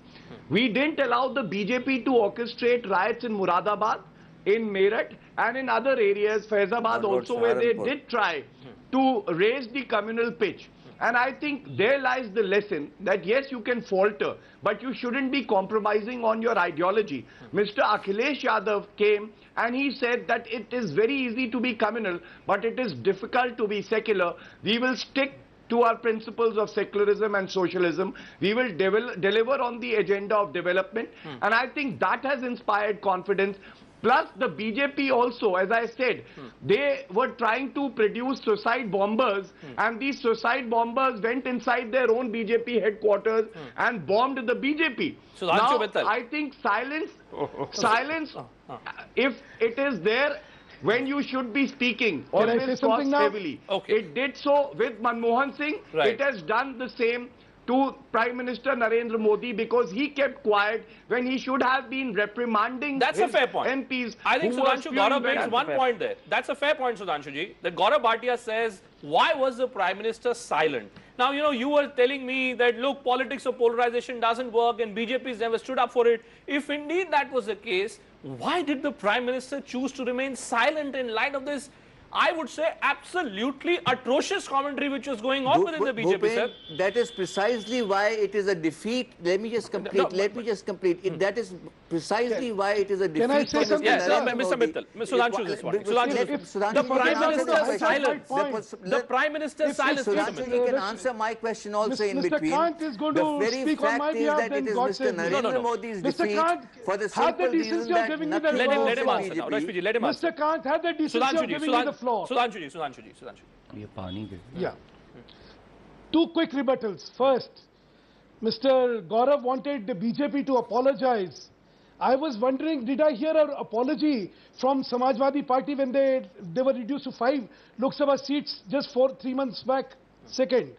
[SPEAKER 3] We didn't allow the BJP to orchestrate riots in Muradabad, in Meerut, and in other areas, Faizabad also, where they did try to raise the communal pitch. And I think there lies the lesson that yes, you can falter, but you shouldn't be compromising on your ideology. Mr. Akhilesh Yadav came and he said that it is very easy to be communal, but it is difficult to be secular. We will stick to our principles of secularism and socialism. We will deliver on the agenda of development. And I think that has inspired confidence. Plus the BJP also, as I said, they were trying to produce suicide bombers, and these suicide bombers went inside their own BJP headquarters and bombed the BJP.
[SPEAKER 1] Sudhanshu
[SPEAKER 3] Now,
[SPEAKER 1] Mittal.
[SPEAKER 3] I think silence, if it is there when you should be speaking,
[SPEAKER 2] Can I say
[SPEAKER 3] always
[SPEAKER 2] something
[SPEAKER 3] costs
[SPEAKER 2] now?
[SPEAKER 3] heavily.
[SPEAKER 1] Okay.
[SPEAKER 3] It did so with Manmohan Singh.
[SPEAKER 1] Right.
[SPEAKER 3] It has done the same to Prime Minister Narendra Modi because he kept quiet when he should have been reprimanding
[SPEAKER 1] That's a
[SPEAKER 3] his
[SPEAKER 1] fair point.
[SPEAKER 3] MPs.
[SPEAKER 1] I think
[SPEAKER 3] who were
[SPEAKER 1] Sudhanshu,
[SPEAKER 3] spewing
[SPEAKER 1] Gaurav
[SPEAKER 3] venom.
[SPEAKER 1] makes one point there. That's a fair point, Sudhanshu ji. That Gaurav Bhatia says, why was the Prime Minister silent? Now, you know, you were telling me that, look, politics of polarization doesn't work and BJP's never stood up for it. If indeed that was the case, why did the Prime Minister choose to remain silent in light of this, I would say, absolutely atrocious commentary which was going on within the BJP,
[SPEAKER 4] Bhupen,
[SPEAKER 1] sir?
[SPEAKER 4] that is precisely why it is a defeat. Let me just complete.
[SPEAKER 1] No,
[SPEAKER 4] Let me just complete. That is precisely why it is a defeat.
[SPEAKER 2] I say
[SPEAKER 4] for
[SPEAKER 2] something?
[SPEAKER 4] Mr.
[SPEAKER 1] Yes,
[SPEAKER 4] Narendra
[SPEAKER 1] Mr.
[SPEAKER 4] Modi.
[SPEAKER 1] Mittal. Mr. Sudhanshu is responding. Sudhanshu is
[SPEAKER 4] Sudhanshu,
[SPEAKER 1] The
[SPEAKER 4] you
[SPEAKER 1] Prime
[SPEAKER 4] can answer
[SPEAKER 1] Minister's
[SPEAKER 4] the question.
[SPEAKER 1] silence.
[SPEAKER 2] Point.
[SPEAKER 1] The Prime Minister's silence. Mr.
[SPEAKER 4] Sudhanshu,
[SPEAKER 1] Mittal.
[SPEAKER 4] you can answer my question also in
[SPEAKER 2] Mr.
[SPEAKER 4] between.
[SPEAKER 2] Kant is going
[SPEAKER 4] the
[SPEAKER 2] to
[SPEAKER 4] very
[SPEAKER 2] speak on
[SPEAKER 4] fact
[SPEAKER 2] my
[SPEAKER 4] is
[SPEAKER 2] behalf,
[SPEAKER 4] that
[SPEAKER 2] then
[SPEAKER 4] it is
[SPEAKER 2] God
[SPEAKER 4] Mr.
[SPEAKER 2] save me.
[SPEAKER 4] Narendra Modi's
[SPEAKER 2] Mr.
[SPEAKER 4] defeat
[SPEAKER 2] Kant
[SPEAKER 4] for the
[SPEAKER 2] had the
[SPEAKER 4] simple
[SPEAKER 2] decency
[SPEAKER 4] reason
[SPEAKER 2] of
[SPEAKER 4] that
[SPEAKER 2] giving me the
[SPEAKER 4] nothing
[SPEAKER 1] Let him
[SPEAKER 2] floor.
[SPEAKER 1] answer now.
[SPEAKER 4] involves the
[SPEAKER 1] Rashmi ji,
[SPEAKER 4] BJP.
[SPEAKER 1] let him answer.
[SPEAKER 2] Mr. Kant had the decency
[SPEAKER 1] Sudhanshu
[SPEAKER 2] of
[SPEAKER 1] ji,
[SPEAKER 2] giving me the floor.
[SPEAKER 1] Sudhanshu ji, Sudhanshu ji, Sudhanshu.
[SPEAKER 3] ये पानी दे।
[SPEAKER 2] Yeah. Two quick rebuttals. First, Mr. Gaurav wanted the BJP to apologize. I was wondering, did I hear an apology from Samajwadi Party when they were reduced to 5 Lok Sabha seats just 3 months back? Second,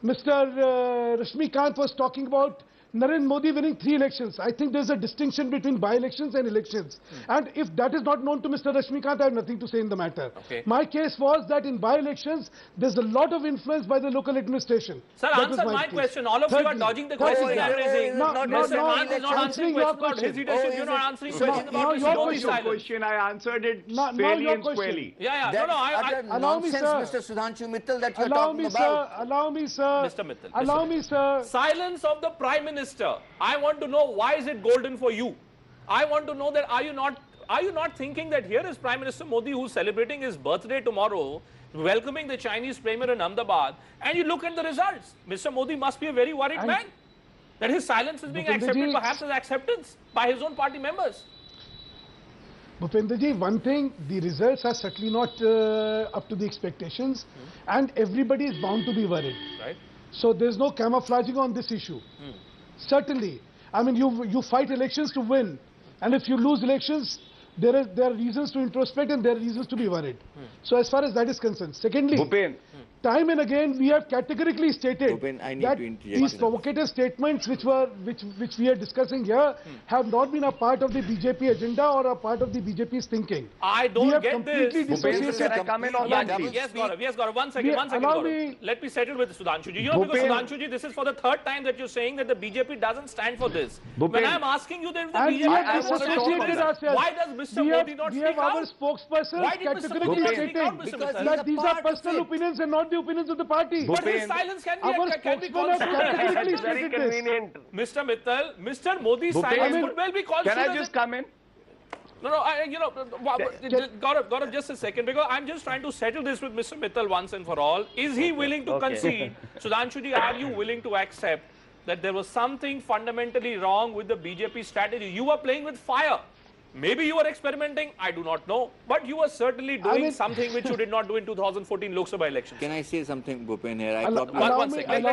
[SPEAKER 2] Mr. Rashmi Kant was talking about Narendra Modi winning 3 elections. I think there's a distinction between by-elections and elections. And if that is not known to Mr. Rashmi Kant, I have nothing to say in the matter.
[SPEAKER 1] Okay.
[SPEAKER 2] My case was that in by-elections, there's a lot of influence by the local administration.
[SPEAKER 1] Sir,
[SPEAKER 2] That was
[SPEAKER 1] answer my
[SPEAKER 2] case.
[SPEAKER 1] question. All of you are
[SPEAKER 2] Thirdly,
[SPEAKER 1] dodging the
[SPEAKER 2] thirdly,
[SPEAKER 1] question I'm raising.
[SPEAKER 2] No,
[SPEAKER 4] Not
[SPEAKER 2] no,
[SPEAKER 1] Mr.
[SPEAKER 2] no,
[SPEAKER 1] Kant is not answering
[SPEAKER 2] your
[SPEAKER 1] questions about his
[SPEAKER 2] question.
[SPEAKER 1] leadership.
[SPEAKER 4] Oh,
[SPEAKER 1] You're not answering
[SPEAKER 4] so
[SPEAKER 1] questions
[SPEAKER 2] now
[SPEAKER 1] about Mr.
[SPEAKER 2] your
[SPEAKER 1] Modi's
[SPEAKER 2] question.
[SPEAKER 1] silence.
[SPEAKER 3] Question, I answered it
[SPEAKER 2] Now
[SPEAKER 3] fairly
[SPEAKER 2] your
[SPEAKER 3] and
[SPEAKER 2] question.
[SPEAKER 3] squarely.
[SPEAKER 1] Yeah,
[SPEAKER 4] That
[SPEAKER 1] no,
[SPEAKER 4] is
[SPEAKER 1] I
[SPEAKER 4] utter
[SPEAKER 2] Allow me,
[SPEAKER 4] nonsense,
[SPEAKER 2] sir.
[SPEAKER 4] Mr. Sudhanshu Mittal, that you're
[SPEAKER 2] Allow
[SPEAKER 4] talking
[SPEAKER 2] me,
[SPEAKER 4] about.
[SPEAKER 2] sir. Allow me, sir.
[SPEAKER 1] Mr. Mittal,
[SPEAKER 2] Allow
[SPEAKER 1] Mr.
[SPEAKER 2] me, sir.
[SPEAKER 1] silence of the Prime Minister. I want to know, why is it golden for you? I want to know that are you not thinking that here is Prime Minister Modi who's celebrating his birthday tomorrow, welcoming the Chinese Premier in Ahmedabad, and you look at the results. Mr. Modi must be a very worried man that his silence is being accepted perhaps as acceptance by his own party members.
[SPEAKER 2] Bhupender ji, one thing, the results are certainly not up to the expectations, and everybody is bound to be worried.
[SPEAKER 1] Right.
[SPEAKER 2] So there's no camouflaging on this issue. Certainly, I mean, you fight elections to win, and if you lose elections, there are reasons to introspect and there are reasons to be worried. So as far as that is concerned. Secondly,
[SPEAKER 3] Bhupen,
[SPEAKER 2] time and again we have categorically stated
[SPEAKER 4] Bhupen, I need
[SPEAKER 2] that
[SPEAKER 4] to interject
[SPEAKER 2] these
[SPEAKER 4] here.
[SPEAKER 2] provocative statements which we are discussing here have not been a part of the BJP agenda or a part of the BJP's thinking.
[SPEAKER 1] I don't
[SPEAKER 2] We have
[SPEAKER 1] get
[SPEAKER 2] completely
[SPEAKER 1] this.
[SPEAKER 2] dissociated.
[SPEAKER 3] can I come in on that, please?
[SPEAKER 1] Yes, Gaurav, one second,
[SPEAKER 2] allow
[SPEAKER 1] Gaurav.
[SPEAKER 2] me-
[SPEAKER 1] Let me settle with Sudhanshuji. You know, because
[SPEAKER 3] Bhupen.
[SPEAKER 1] Sudhanshuji, this is for the third time that you're saying that the BJP doesn't stand for this. When
[SPEAKER 3] Bhupen.
[SPEAKER 1] I'm asking you that if the
[SPEAKER 2] And we
[SPEAKER 1] BJP
[SPEAKER 2] have
[SPEAKER 1] doesn't stand for
[SPEAKER 2] disassociated
[SPEAKER 1] this,
[SPEAKER 2] ourselves.
[SPEAKER 1] why does Mr.
[SPEAKER 2] We
[SPEAKER 1] Modi not
[SPEAKER 2] we
[SPEAKER 1] speak
[SPEAKER 2] have our
[SPEAKER 1] out?
[SPEAKER 2] spokespersons
[SPEAKER 1] Why did Mr.
[SPEAKER 2] categorically
[SPEAKER 1] Modi not
[SPEAKER 2] stating
[SPEAKER 1] speak out, Mr.
[SPEAKER 4] Because
[SPEAKER 1] Mithal?
[SPEAKER 2] that these are
[SPEAKER 4] part of
[SPEAKER 2] personal
[SPEAKER 4] it.
[SPEAKER 2] opinions and not the opinions of the party.
[SPEAKER 1] But his
[SPEAKER 3] Bhupen.
[SPEAKER 1] silence can
[SPEAKER 2] Our
[SPEAKER 1] be
[SPEAKER 2] spokesman
[SPEAKER 1] called
[SPEAKER 2] has categorically
[SPEAKER 5] It's very
[SPEAKER 2] stated this.
[SPEAKER 5] convenient.
[SPEAKER 1] Mr. Mittal, Mr. Modi's
[SPEAKER 3] Bhupen,
[SPEAKER 1] silence could well be called.
[SPEAKER 3] can I just come in?
[SPEAKER 1] No, Gaurav, just a second, because I'm just trying to settle this with Mr. Mittal once and for all. Is he willing to concede? Sudhanshuji, are you willing to accept that there was something fundamentally wrong with the BJP strategy? You were playing with fire. Maybe you were experimenting, I do not know. But you were certainly doing something which you did not do in 2014 Lok Sabha elections.
[SPEAKER 4] Can I say something, Bhupen, here?
[SPEAKER 1] One second.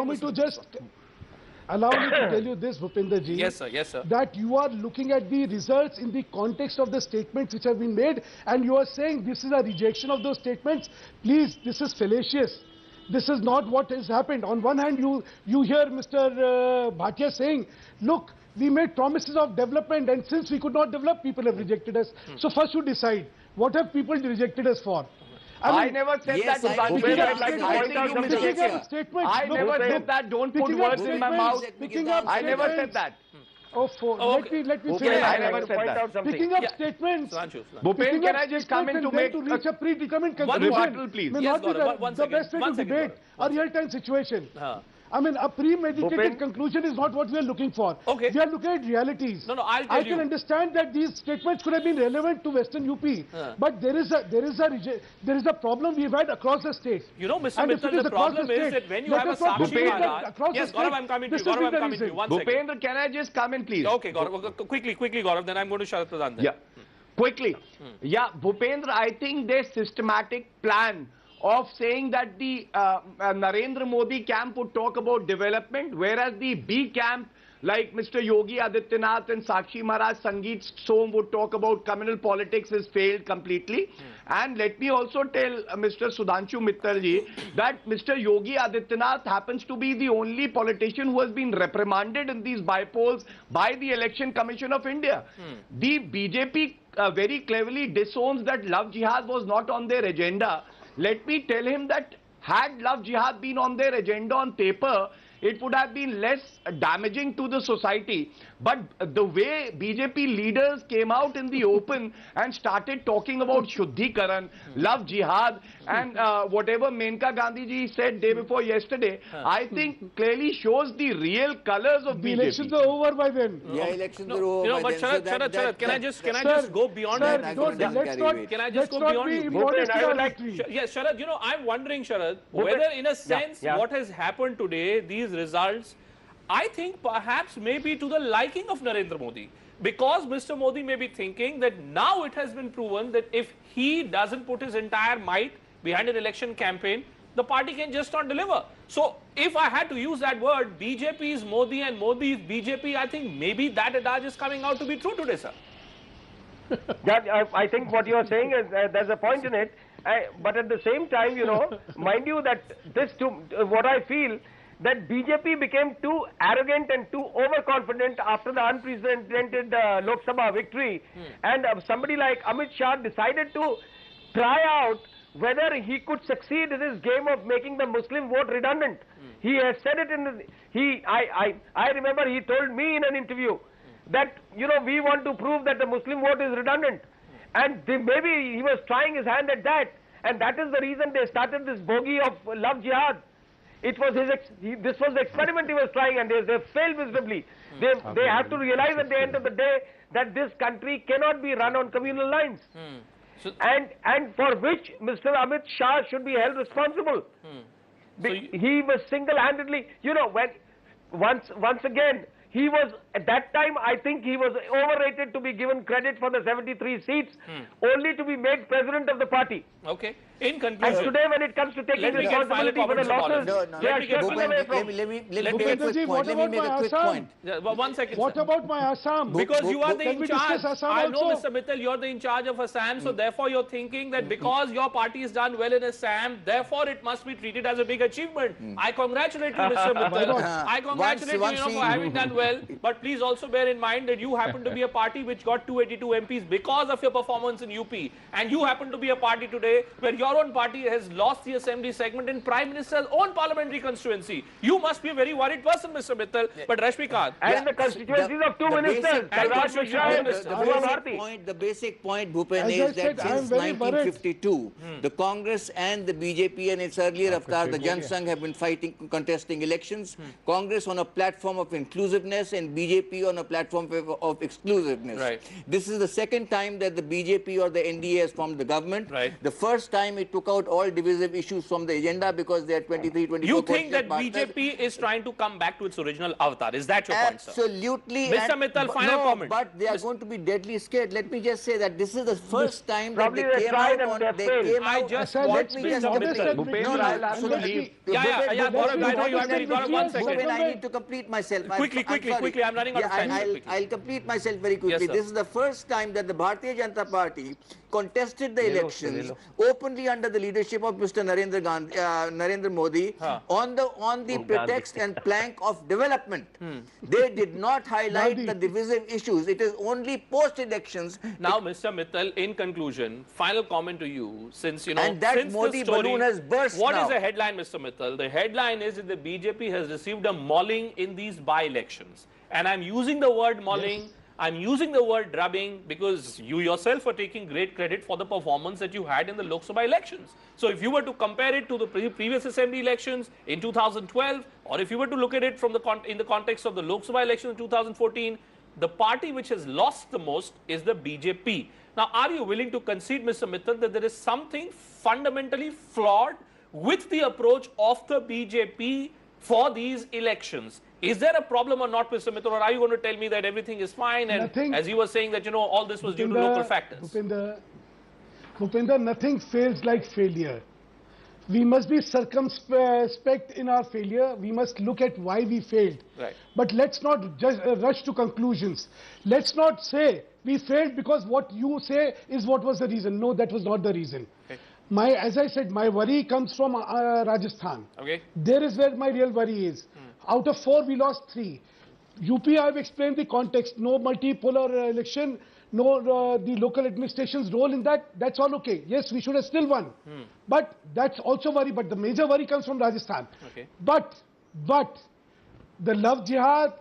[SPEAKER 2] Allow me to tell you this, Bhupender ji.
[SPEAKER 1] Yes, sir.
[SPEAKER 2] That you are looking at the results in the context of the statements which have been made, and you are saying this is a rejection of those statements. Please, this is fallacious. This is not what has happened. On one hand, you hear Mr. Bhatia saying, look, we made promises of development, and since we could not develop, people have rejected us. So first you decide, what have people rejected us for?
[SPEAKER 3] I
[SPEAKER 2] mean,
[SPEAKER 3] never said
[SPEAKER 4] yes,
[SPEAKER 3] that.
[SPEAKER 4] I
[SPEAKER 3] Sudhanshu.
[SPEAKER 4] agree.
[SPEAKER 3] I'd like to
[SPEAKER 4] I
[SPEAKER 3] point
[SPEAKER 4] think
[SPEAKER 3] out
[SPEAKER 4] you
[SPEAKER 3] something.
[SPEAKER 4] mistake
[SPEAKER 2] picking
[SPEAKER 4] here.
[SPEAKER 2] up statements.
[SPEAKER 3] I
[SPEAKER 2] Look,
[SPEAKER 3] never
[SPEAKER 2] look,
[SPEAKER 3] said that. Don't put
[SPEAKER 2] picking up
[SPEAKER 3] words in my
[SPEAKER 2] statements,
[SPEAKER 3] mouth.
[SPEAKER 2] Picking up
[SPEAKER 3] I never said
[SPEAKER 2] statements.
[SPEAKER 3] that.
[SPEAKER 1] Okay.
[SPEAKER 2] Let me
[SPEAKER 3] Bhupen,
[SPEAKER 2] finish.
[SPEAKER 3] I never said
[SPEAKER 5] Point
[SPEAKER 3] that.
[SPEAKER 5] out something.
[SPEAKER 2] Picking up
[SPEAKER 1] Yeah.
[SPEAKER 2] statements.
[SPEAKER 1] Sudhanshu.
[SPEAKER 3] Bhupen,
[SPEAKER 2] Picking
[SPEAKER 3] can
[SPEAKER 2] up
[SPEAKER 3] I just come in
[SPEAKER 2] statements
[SPEAKER 3] to
[SPEAKER 2] and
[SPEAKER 3] make
[SPEAKER 2] then to reach a predetermined
[SPEAKER 1] One
[SPEAKER 2] conclusion
[SPEAKER 3] rebuttal, please.
[SPEAKER 2] may
[SPEAKER 1] Yes,
[SPEAKER 2] not be
[SPEAKER 1] Gaurav, one
[SPEAKER 2] the
[SPEAKER 1] second.
[SPEAKER 2] best way
[SPEAKER 1] One
[SPEAKER 2] to
[SPEAKER 1] second,
[SPEAKER 2] debate
[SPEAKER 1] Gaurav.
[SPEAKER 2] a real-time situation.
[SPEAKER 1] Huh.
[SPEAKER 2] I mean, a premeditated
[SPEAKER 5] Bhupen.
[SPEAKER 2] conclusion is not what we are looking for.
[SPEAKER 1] Okay.
[SPEAKER 2] We are looking at realities.
[SPEAKER 1] No, I'll tell
[SPEAKER 2] I
[SPEAKER 1] you.
[SPEAKER 2] can understand that these statements could have been relevant to Western UP, but there is a problem we've had across the state.
[SPEAKER 1] You know, Mr.
[SPEAKER 2] And if
[SPEAKER 1] Mittal,
[SPEAKER 2] it is
[SPEAKER 1] the
[SPEAKER 2] across
[SPEAKER 1] problem
[SPEAKER 2] the
[SPEAKER 1] is
[SPEAKER 2] state,
[SPEAKER 1] that when you
[SPEAKER 2] let
[SPEAKER 1] have a
[SPEAKER 2] us not
[SPEAKER 1] Sakshi
[SPEAKER 3] Bhupen.
[SPEAKER 1] Maharaj...
[SPEAKER 2] across
[SPEAKER 1] Yes,
[SPEAKER 2] the
[SPEAKER 1] Gaurav,
[SPEAKER 2] state,
[SPEAKER 1] I'm coming to you.
[SPEAKER 2] this has
[SPEAKER 1] Gaurav,
[SPEAKER 2] been
[SPEAKER 1] I'm
[SPEAKER 2] the
[SPEAKER 1] coming to you.
[SPEAKER 2] reason.
[SPEAKER 1] One second.
[SPEAKER 3] Bhupendra, can I just come in, please?
[SPEAKER 1] Okay, Gaurav, quickly, Gaurav, then I'm going to Sharad Pradhan then.
[SPEAKER 3] Yeah, quickly. Yeah, Bhupendra, I think their systematic plan of saying that the Narendra Modi camp would talk about development, whereas the B camp, like Mr. Yogi Adityanath and Sakshi Maharaj, Sangeet Som would talk about communal politics, has failed completely. And let me also tell Mr. Sudhanshu Mittal ji that Mr. Yogi Adityanath happens to be the only politician who has been reprimanded in these bypolls by the Election Commission of India. The BJP very cleverly disowns that love jihad was not on their agenda. Let me tell him that had love jihad been on their agenda on paper, it would have been less damaging to the society. But the way BJP leaders came out in the open and started talking about Shuddhikaran, love jihad, and whatever Menka Gandhi ji said day before yesterday, I think clearly shows the real colors of
[SPEAKER 2] The
[SPEAKER 3] BJP.
[SPEAKER 2] elections are over by then.
[SPEAKER 4] Yeah, elections
[SPEAKER 1] No,
[SPEAKER 4] are over.
[SPEAKER 1] you know,
[SPEAKER 4] by
[SPEAKER 1] but
[SPEAKER 4] then, so
[SPEAKER 1] Sharad, can I just
[SPEAKER 2] Sir,
[SPEAKER 1] go beyond
[SPEAKER 2] sir,
[SPEAKER 1] that?
[SPEAKER 2] don't-
[SPEAKER 4] doesn't
[SPEAKER 2] let's
[SPEAKER 4] carry
[SPEAKER 2] not,
[SPEAKER 4] weight.
[SPEAKER 1] Can I just
[SPEAKER 2] let's
[SPEAKER 1] go
[SPEAKER 2] not
[SPEAKER 1] beyond
[SPEAKER 2] be
[SPEAKER 1] you?
[SPEAKER 2] modest
[SPEAKER 5] Bhupen, I
[SPEAKER 2] in
[SPEAKER 5] would
[SPEAKER 2] our
[SPEAKER 5] like-
[SPEAKER 2] victory.
[SPEAKER 1] Yes, Sharad, you know, I'm wondering, Sharad, whether in a sense
[SPEAKER 5] yeah.
[SPEAKER 1] what has happened today, these results, I think perhaps maybe to the liking of Narendra Modi. Because Mr. Modi may be thinking that now it has been proven that if he doesn't put his entire might behind an election campaign, the party can just not deliver. So if I had to use that word, BJP's Modi and Modi's BJP, I think maybe that adage is coming out to be true today, sir.
[SPEAKER 5] Yeah, I think what you are saying is there's a point in it. But at the same time, you know, mind you that this too, what I feel, that BJP became too arrogant and too overconfident after the unprecedented Lok Sabha victory. And somebody like Amit Shah decided to try out whether he could succeed in his game of making the Muslim vote redundant. He has said it in I remember he told me in an interview that, you know, we want to prove that the Muslim vote is redundant. And maybe he was trying his hand at that. And that is the reason they started this bogey of love jihad. It was this was the experiment he was trying, and they failed miserably. They have to realize at the end of the day that this country cannot be run on communal lines.
[SPEAKER 1] So,
[SPEAKER 5] And for which Mr. Amit Shah should be held responsible. He was single-handedly, you know, when once again, he was, at that time, I think he was overrated to be given credit for the 73 seats, only to be made president of the party.
[SPEAKER 1] okay. In
[SPEAKER 5] And
[SPEAKER 1] conclusion,
[SPEAKER 5] today, when it comes to taking
[SPEAKER 1] Let me get final
[SPEAKER 5] responsibility for the
[SPEAKER 1] comments
[SPEAKER 5] losses,
[SPEAKER 1] from
[SPEAKER 4] No,
[SPEAKER 5] they are
[SPEAKER 1] Let me get
[SPEAKER 5] shirking
[SPEAKER 1] final-
[SPEAKER 5] away from...
[SPEAKER 4] let me make a
[SPEAKER 2] Bhupendraji,
[SPEAKER 4] quick
[SPEAKER 2] what
[SPEAKER 4] point. Let me
[SPEAKER 2] about
[SPEAKER 4] make a
[SPEAKER 2] my
[SPEAKER 4] quick
[SPEAKER 2] Assam?
[SPEAKER 4] point.
[SPEAKER 1] yeah, 1 second.
[SPEAKER 2] What
[SPEAKER 1] sir.
[SPEAKER 2] about my Assam?
[SPEAKER 1] Because you are the
[SPEAKER 2] Can
[SPEAKER 1] in
[SPEAKER 2] we
[SPEAKER 1] charge.
[SPEAKER 2] discuss Assam
[SPEAKER 1] I know,
[SPEAKER 2] also?
[SPEAKER 1] Mr. Mittal, you're the in charge of Assam, so therefore you're thinking that because your party has done well in Assam, therefore it must be treated as a big achievement. I congratulate you, Mr. Mittal. I congratulate
[SPEAKER 4] Once
[SPEAKER 1] you, for having done well. But please also bear in mind that you happen to be a party which got 282 MPs because of your performance in UP. And you happen to be a party today where your own party has lost the assembly segment in Prime Minister's own parliamentary constituency. You must be a very worried person, Mr. Mittal. But Rashmikant,
[SPEAKER 5] And in the constituencies of two
[SPEAKER 4] the
[SPEAKER 5] ministers,
[SPEAKER 4] basic-
[SPEAKER 5] Kairaj Mishra and
[SPEAKER 1] the
[SPEAKER 5] Bhuva Bharti.
[SPEAKER 4] The basic point, Bhupen,
[SPEAKER 2] As I
[SPEAKER 4] is
[SPEAKER 2] said,
[SPEAKER 4] that
[SPEAKER 2] I am
[SPEAKER 4] since
[SPEAKER 2] very worried.
[SPEAKER 4] 1952, the Congress and the BJP and its earlier avatar, the Jan Sangh, have been contesting elections. Congress on a platform of inclusiveness and BJP on a platform of exclusiveness.
[SPEAKER 1] Right.
[SPEAKER 4] This is the second time that the BJP or the NDA has formed the government.
[SPEAKER 1] Right.
[SPEAKER 4] The first time it took out all divisive issues from the agenda because they had 23, 24
[SPEAKER 1] you think that
[SPEAKER 4] partners.
[SPEAKER 1] BJP is trying to come back to its original avatar. Is that your point, sir?
[SPEAKER 4] Absolutely.
[SPEAKER 1] Mr.
[SPEAKER 4] and-
[SPEAKER 1] Mittal,
[SPEAKER 4] but
[SPEAKER 1] final
[SPEAKER 4] no,
[SPEAKER 1] comment.
[SPEAKER 4] But they are going to be deadly scared. Let me just say that this is the first time that
[SPEAKER 5] Probably
[SPEAKER 4] they
[SPEAKER 5] they
[SPEAKER 4] came
[SPEAKER 5] tried
[SPEAKER 4] out
[SPEAKER 5] and
[SPEAKER 4] on.
[SPEAKER 5] they
[SPEAKER 4] They
[SPEAKER 5] failed.
[SPEAKER 4] came
[SPEAKER 1] I
[SPEAKER 4] out.
[SPEAKER 1] just
[SPEAKER 2] Sir,
[SPEAKER 1] want
[SPEAKER 2] let's be
[SPEAKER 1] Mr.
[SPEAKER 2] modest
[SPEAKER 1] Mittal.
[SPEAKER 2] and
[SPEAKER 3] Bhupendra,
[SPEAKER 2] no, no,
[SPEAKER 3] I'll have to
[SPEAKER 2] let's
[SPEAKER 3] leave.
[SPEAKER 2] be-
[SPEAKER 1] Yeah, Gaurav, I know you have to
[SPEAKER 2] Let's be
[SPEAKER 1] Gaurav, 1
[SPEAKER 2] honest.
[SPEAKER 1] second.
[SPEAKER 4] Bhupen, I need to complete myself.
[SPEAKER 1] Quickly, quickly, I'm running out of time.
[SPEAKER 4] I'll complete myself very quickly.
[SPEAKER 1] Yes, sir.
[SPEAKER 4] This is the first time that the Bharatiya Janata Party contested the elections openly under the leadership of Mr. Narendra Modi on the pretext and plank of development. They did not highlight
[SPEAKER 2] Gandhi.
[SPEAKER 4] the divisive issues. It is only post-elections.
[SPEAKER 1] Now, Mr. Mittal, in conclusion, final comment to you, since you know,
[SPEAKER 4] And that
[SPEAKER 1] since
[SPEAKER 4] Modi
[SPEAKER 1] the story,
[SPEAKER 4] balloon has burst
[SPEAKER 1] What is
[SPEAKER 4] now.
[SPEAKER 1] the headline, Mr. Mittal? The headline is that the BJP has received a mauling in these by-elections, and I'm using the word mauling. I'm using the word drubbing because you yourself are taking great credit for the performance that you had in the Lok Sabha elections. So if you were to compare it to the previous assembly elections in 2012, or if you were to look at it from in the context of the Lok Sabha election in 2014, the party which has lost the most is the BJP. Now, are you willing to concede, Mr. Mittal, that there is something fundamentally flawed with the approach of the BJP for these elections? Is there a problem or not, Mr. Mittal, or are you going to tell me that everything is fine and
[SPEAKER 2] Nothing.
[SPEAKER 1] as you were saying that, you know, all this was due to local factors?
[SPEAKER 2] Bhupendra, nothing fails like failure. We must be circumspect in our failure. We must look at why we failed.
[SPEAKER 1] Right.
[SPEAKER 2] But let's not just rush to conclusions. Let's not say we failed because what you say is what was the reason. No, that was not the reason.
[SPEAKER 1] Okay.
[SPEAKER 2] As I said, my worry comes from Rajasthan.
[SPEAKER 1] Okay.
[SPEAKER 2] There is where my real worry is. Out of 4, we lost 3. UP, I've explained the context. No multipolar election, no the local administration's role in that. That's all okay. Yes, we should have still won. But that's also worry. But the major worry comes from Rajasthan.
[SPEAKER 1] Okay.
[SPEAKER 2] But the love jihad,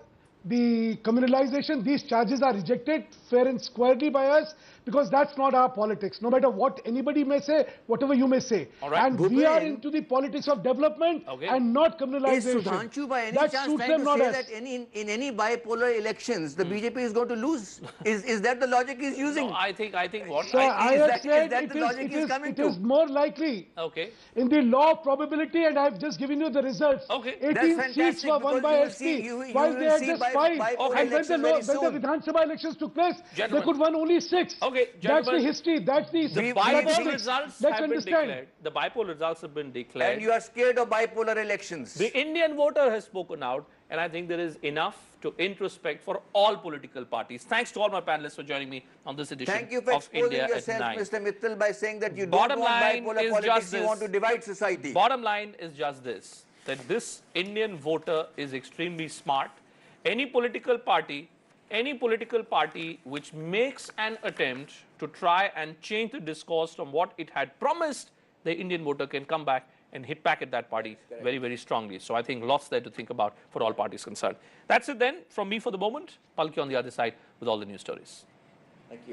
[SPEAKER 2] the communalization, these charges are rejected fair and squarely by us because that's not our politics. No matter what anybody may say, whatever you may say.
[SPEAKER 1] All right.
[SPEAKER 2] And we are
[SPEAKER 4] Bhupen,
[SPEAKER 2] into the politics of development
[SPEAKER 1] Okay.
[SPEAKER 2] and not
[SPEAKER 4] Is
[SPEAKER 2] communalization.
[SPEAKER 4] Sudhanshu by any
[SPEAKER 2] That
[SPEAKER 4] chance
[SPEAKER 2] suits
[SPEAKER 4] trying
[SPEAKER 2] them,
[SPEAKER 4] to
[SPEAKER 2] not
[SPEAKER 4] say
[SPEAKER 2] us.
[SPEAKER 4] that in any bipolar elections, the BJP is going to lose? Is that the logic he's using?
[SPEAKER 1] No, I think what
[SPEAKER 2] Sir, I
[SPEAKER 4] is
[SPEAKER 2] have
[SPEAKER 4] that-
[SPEAKER 2] said
[SPEAKER 4] is that the logic he's coming
[SPEAKER 2] it
[SPEAKER 4] to?
[SPEAKER 2] is more likely
[SPEAKER 1] okay.
[SPEAKER 2] in the law of probability, and I've just given you the results.
[SPEAKER 1] Okay.
[SPEAKER 2] 18
[SPEAKER 4] That's
[SPEAKER 2] seats were
[SPEAKER 4] fantastic
[SPEAKER 2] won
[SPEAKER 4] because
[SPEAKER 2] by
[SPEAKER 4] you will
[SPEAKER 2] SP,
[SPEAKER 4] see- you
[SPEAKER 2] while
[SPEAKER 4] will
[SPEAKER 2] they had
[SPEAKER 4] see
[SPEAKER 2] just
[SPEAKER 4] by
[SPEAKER 2] 5.
[SPEAKER 4] bipolar
[SPEAKER 2] And when the,
[SPEAKER 4] elections very
[SPEAKER 2] when the
[SPEAKER 4] soon.
[SPEAKER 2] Vidhan Sabha elections took place,
[SPEAKER 1] Gentlemen.
[SPEAKER 2] they could won only 6.
[SPEAKER 1] Okay,
[SPEAKER 2] That's
[SPEAKER 1] gentlemen.
[SPEAKER 2] the history. That's the
[SPEAKER 1] The
[SPEAKER 4] We-
[SPEAKER 1] bipolar
[SPEAKER 2] statistics.
[SPEAKER 1] results
[SPEAKER 2] Let's
[SPEAKER 1] have been
[SPEAKER 2] understand.
[SPEAKER 1] declared. The bipolar results have been declared.
[SPEAKER 4] And you are scared of bipolar elections.
[SPEAKER 1] The Indian voter has spoken out, and I think there is enough to introspect for all political parties. Thanks to all my panelists for joining me on this edition
[SPEAKER 4] Thank you for
[SPEAKER 1] of
[SPEAKER 4] exposing
[SPEAKER 1] India at
[SPEAKER 4] yourself,
[SPEAKER 1] 9.
[SPEAKER 4] Mr. Mittal, by saying that you
[SPEAKER 1] Bottom
[SPEAKER 4] don't want
[SPEAKER 1] line
[SPEAKER 4] bipolar
[SPEAKER 1] is
[SPEAKER 4] politics,
[SPEAKER 1] just
[SPEAKER 4] you want to
[SPEAKER 1] this.
[SPEAKER 4] divide society.
[SPEAKER 1] Bottom line is just this, that this Indian voter is extremely smart. Any political party which makes an attempt to try and change the discourse from what it had promised, the Indian voter can come back and hit back at that party very, very strongly. So I think lots there to think about for all parties concerned. That's it then from me for the moment. Palki on the other side with all the news stories.
[SPEAKER 4] Thank you.